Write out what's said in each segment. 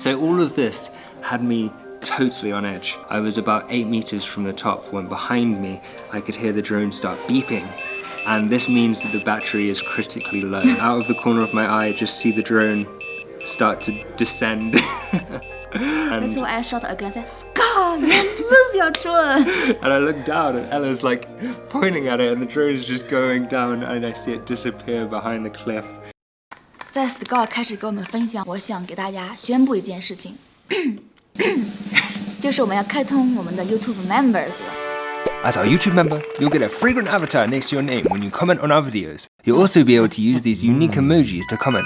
So all of this had me totally on edge. I was about 8 meters from the top when behind me I could hear the drone start beeping. And this means that the battery is critically low. Out of the corner of my eye, I just see the drone start to descend. That's why I shot again. I said, "Scott, you lose your drone." And I look down and Ella's like pointing at it and the drone is just going down and I see it disappear behind the cliff. 在 Scott 开始给我们分享，我想给大家宣布一件事情，就是我们要开通我们的 YouTube Members 了。As our YouTube member, you'll get a Fragrant avatar next to your name when you comment on our videos. You'll also be able to use these unique emojis to comment.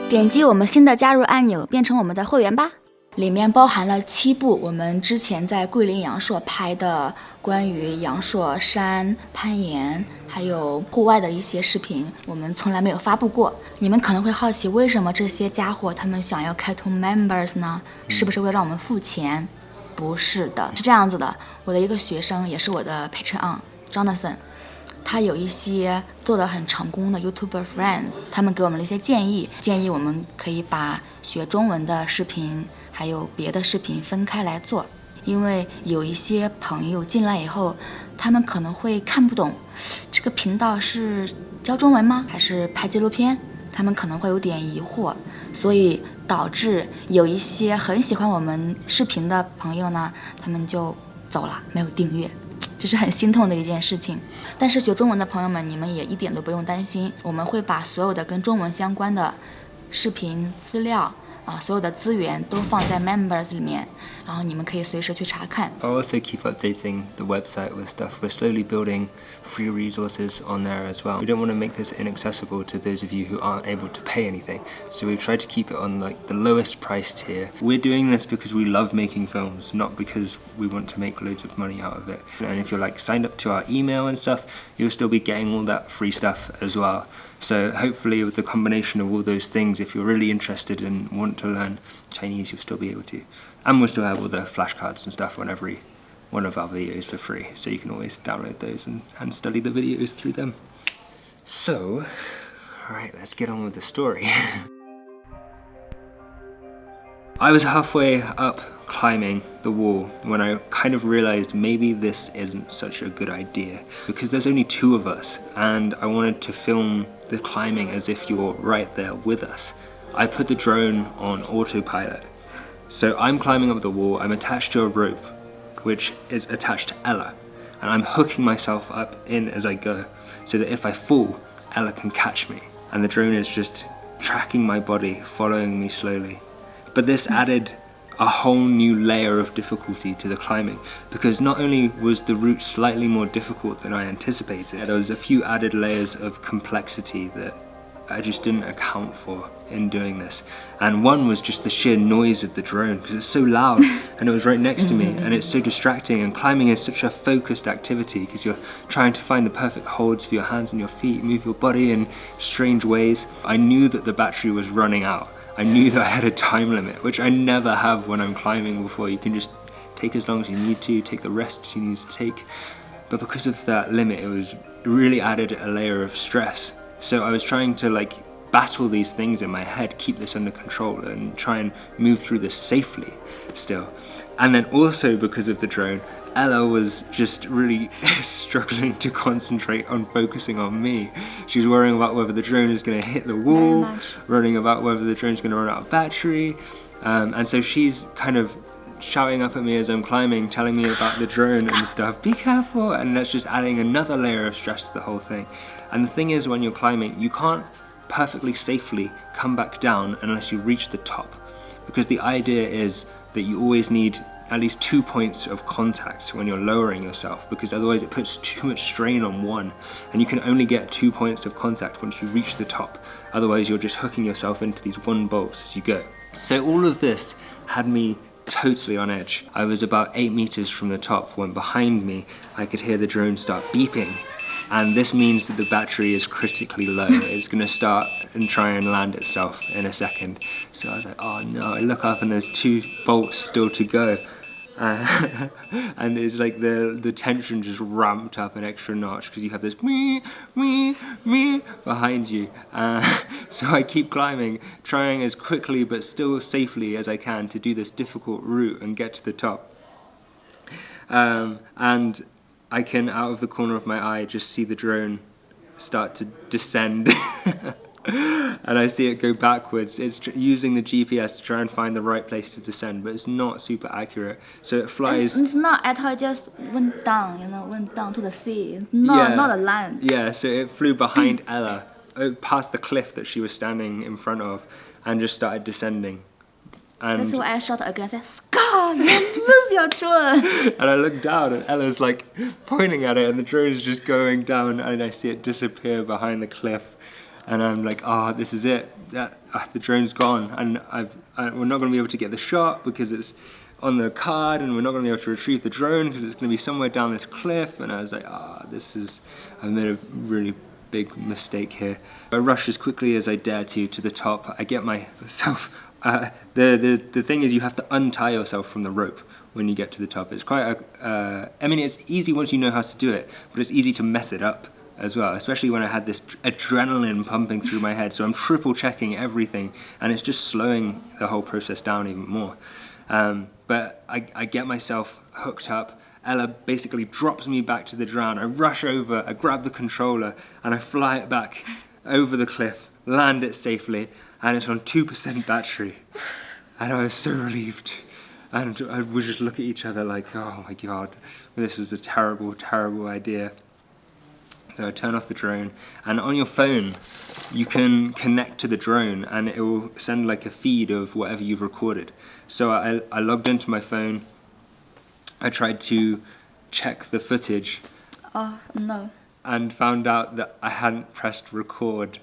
点击我们新的加入按钮，变成我们的会员吧。里面包含了7部我们之前在桂林阳朔拍的关于阳朔山攀岩还有户外的一些视频，我们从来没有发布过。你们可能会好奇，为什么这些家伙他们想要开通 Members 呢？是不是为了让我们付钱？不是的，是这样子的。我的一个学生，也是我的 Peritune Jonathan， 他有一些做得很成功的 YouTuber friends， 他们给我们了一些建议我们可以把学中文的视频还有别的视频分开来做，因为有一些朋友进来以后，他们可能会看不懂这个频道是教中文吗，还是拍纪录片，他们可能会有点疑惑，所以导致有一些很喜欢我们视频的朋友呢，他们就走了，没有订阅，这是很心痛的一件事情。但是学中文的朋友们，你们也一点都不用担心，我们会把所有的跟中文相关的视频资料所有的资源都放在 Members 里面，然后你们可以随时去查看。I'll also keep updating the website with stuff. We're slowly building free resources on there as well. We don't want to make this inaccessible to those of you who aren't able to pay anything. So we've tried to keep it on like the lowest price tier. We're doing this because we love making films, not because we want to make loads of money out of it. And if you're like signed up to our email and stuff, you'll still be getting all that free stuff as well. So hopefully with the combination of all those things, if you're really interested and want to learn Chinese, you'll still be able to. And we'll still have all the flashcards and stuff on every one of our videos for free, so you can always download those and study the videos through them. So, alright, let's get on with the story. I was halfway up climbing the wall when I kind of realized maybe this isn't such a good idea, because there's only 2 of us and I wanted to film the climbing as if you're right there with us. I put the drone on autopilot. So I'm climbing up the wall, I'm attached to a rope which is attached to Ella, and I'm hooking myself up in as I go so that if I fall, Ella can catch me, and the drone is just tracking my body, following me slowly. But this added a whole new layer of difficulty to the climbing, because not only was the route slightly more difficult than I anticipated, there was a few added layers of complexity that I just didn't account for in doing this. And one was just the sheer noise of the drone, because it's so loud and it was right next to me and it's so distracting, and climbing is such a focused activity because you're trying to find the perfect holds for your hands and your feet, move your body in strange ways. I knew that the battery was running out. I knew that I had a time limit, which I never have when I'm climbing before. You can just take as long as you need to, take the rests you need to take. But because of that limit, it really added a layer of stress. So I was trying to like battle these things in my head, keep this under control and try and move through this safely still. And then also because of the drone, Ella was just really struggling to concentrate on focusing on me. She was worrying about whether the drone is going to hit the wall, worrying about whether the drone's going to run out of battery. And so she's kind of shouting up at me as I'm climbing, telling me about the drone and stuff. Be careful! And that's just adding another layer of stress to the whole thing. And the thing is, when you're climbing, you can't perfectly safely come back down unless you reach the top. Because the idea is that you always need at least 2 points of contact when you're lowering yourself, because otherwise it puts too much strain on one, and you can only get 2 points of contact once you reach the top. Otherwise you're just hooking yourself into these one bolts as you go. So all of this had me totally on edge. I was about 8 meters from the top when behind me I could hear the drone start beeping, and this means that the battery is critically low. It's going to start and try and land itself in a second. So I was like, oh no. I look up and there's 2 bolts still to go. and it's like the tension just ramped up an extra notch because you have this me behind you. So I keep climbing, trying as quickly but still safely as I can to do this difficult route and get to the top. And I can, out of the corner of my eye, just see the drone start to descend. And I see it go backwards. It's using the GPS to try and find the right place to descend, but it's not super accurate. So it flies. It's not at all. Just went down, went down to the sea. Not a land. Yeah. So it flew behind Ella, past the cliff that she was standing in front of, and just started descending. And that's why I shot again. I said, "Scott, you lose your drone." And I look down, and Ella's like pointing at it, and the drone is just going down, and I see it disappear behind the cliff. And I'm like, oh, this is it. The drone's gone, and we're not going to be able to get the shot because it's on the card, and we're not going to be able to retrieve the drone because it's going to be somewhere down this cliff. And I was like, I've made a really big mistake here. I rush as quickly as I dare to the top. I get myself. The thing is, you have to untie yourself from the rope when you get to the top. It's quite it's easy once you know how to do it, but it's easy to mess it up as well, especially when I had this adrenaline pumping through my head. So I'm triple checking everything, and it's just slowing the whole process down even more. But I get myself hooked up. Ella basically drops me back to the ground. I rush over, I grab the controller, and I fly it back over the cliff, land it safely, and it's on 2% battery. And I was so relieved. And I would just look at each other like, oh my God, this was a terrible, terrible idea. So I turn off the drone, and on your phone you can connect to the drone and it will send like a feed of whatever you've recorded. So I logged into my phone, I tried to check the footage. Oh no. And found out that I hadn't pressed record.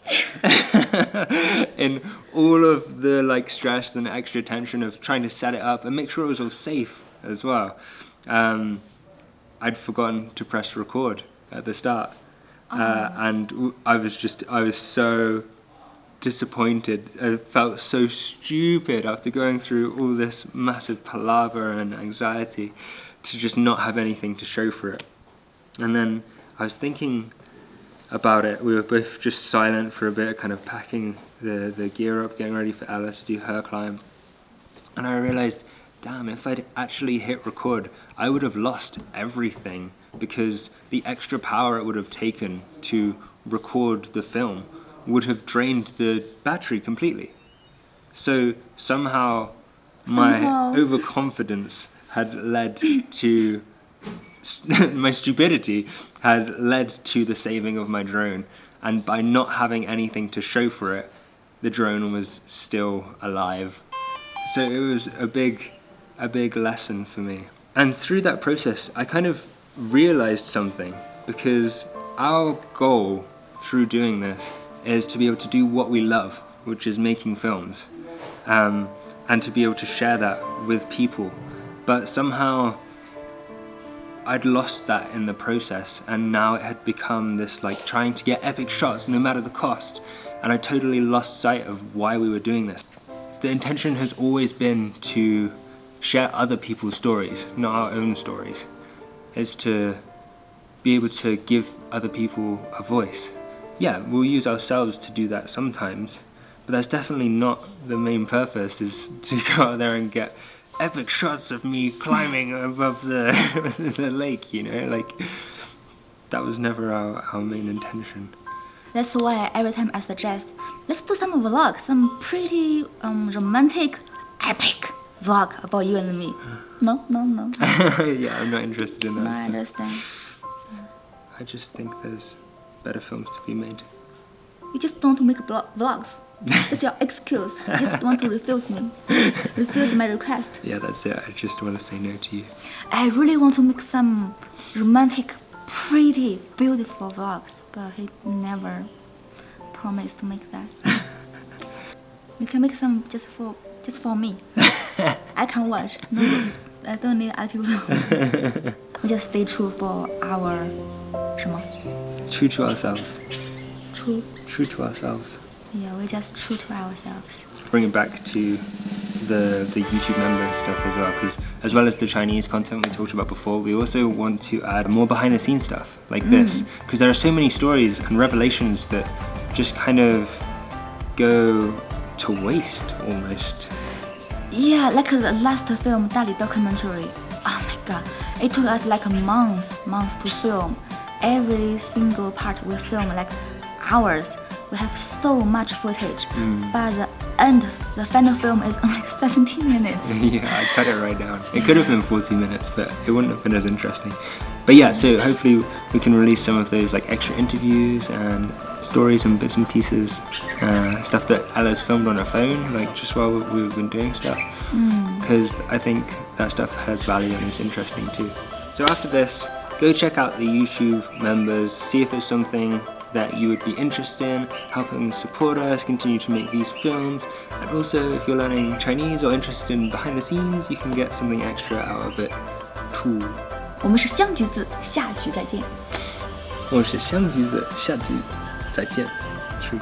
In all of the like stress and extra tension of trying to set it up and make sure it was all safe as well, I'd forgotten to press record at the start. And I was so disappointed. I felt so stupid after going through all this massive palaver and anxiety to just not have anything to show for it. And then I was thinking about it. We were both just silent for a bit, kind of packing the gear up, getting ready for Ella to do her climb. And I realized, damn, if I'd actually hit record, I would have lost everything, because the extra power it would have taken to record the film would have drained the battery completely. So somehow my overconfidence had led to my stupidity had led to the saving of my drone, and by not having anything to show for it, the drone was still alive. So it was a big lesson for me. And through that process, I kind of realized something, because our goal through doing this is to be able to do what we love, which is making films, and to be able to share that with people. But somehow I'd lost that in the process, and now it had become this like trying to get epic shots no matter the cost, and I totally lost sight of why we were doing this. The intention has always been to share other people's stories, not our own stories. It's to be able to give other people a voice. Yeah, we'll use ourselves to do that sometimes, but that's definitely not the main purpose, is to go out there and get epic shots of me climbing above the lake, like that was never our main intention. That's why every time I suggest, let's do some vlog, some pretty romantic, epic vlog about you and me. No. Yeah, I'm not interested in that stuff. I understand. I just think there's better films to be made. You just don't want to make vlogs. Just your excuse. You just want to refuse me. Refuse my request. Yeah, that's it. I just want to say no to you. I really want to make some romantic, pretty, beautiful vlogs, but he never promised to make that. You can make some just for me. I can watch. No, I don't need other people. We just stay true for our 什么? True to ourselves. True. True to ourselves. Yeah, we're just true to ourselves. Bring it back to the YouTube member stuff as well, because as well as the Chinese content we talked about before, we also want to add more behind the scenes stuff like this, because there are so many stories and revelations that just kind of go to waste almost. Yeah, like the last film, Dali documentary. Oh my god, it took us like months to film. Every single part we film like hours. We have so much footage, but the final film is only 17 minutes. Yeah, I cut it right down. It could have been 40 minutes, but it wouldn't have been as interesting. But yeah, so hopefully we can release some of those like extra interviews and stories and bits and pieces, stuff that Ella's filmed on her phone, like just while we've been doing stuff. Because I think that stuff has value and is interesting too. So after this, go check out the YouTube members, see if it's something that you would be interested in, helping support us, continue to make these films, and also if you're learning Chinese or interested in behind the scenes, you can get something extra out of it too. 我们是香橘子，下局再见。我是香橘子，下局再见。3, 2.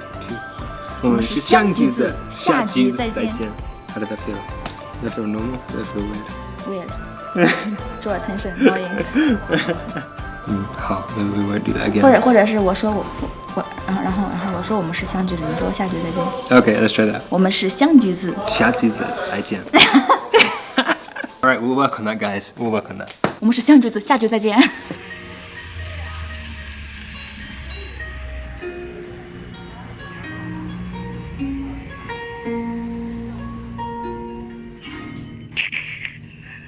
我们是香橘子，下局再见。How did that feel? Did that feel normal? Did that feel weird? Draw attention, annoying. 好 ，then we won't do that again. 或者是我说然后我说我们是香橘子，你说下局再见。Okay, let's try that. 我们是香橘子，下橘子再见。All right, we'll work on that, guys. We'll work on that. 我们是香橘子，下局再见。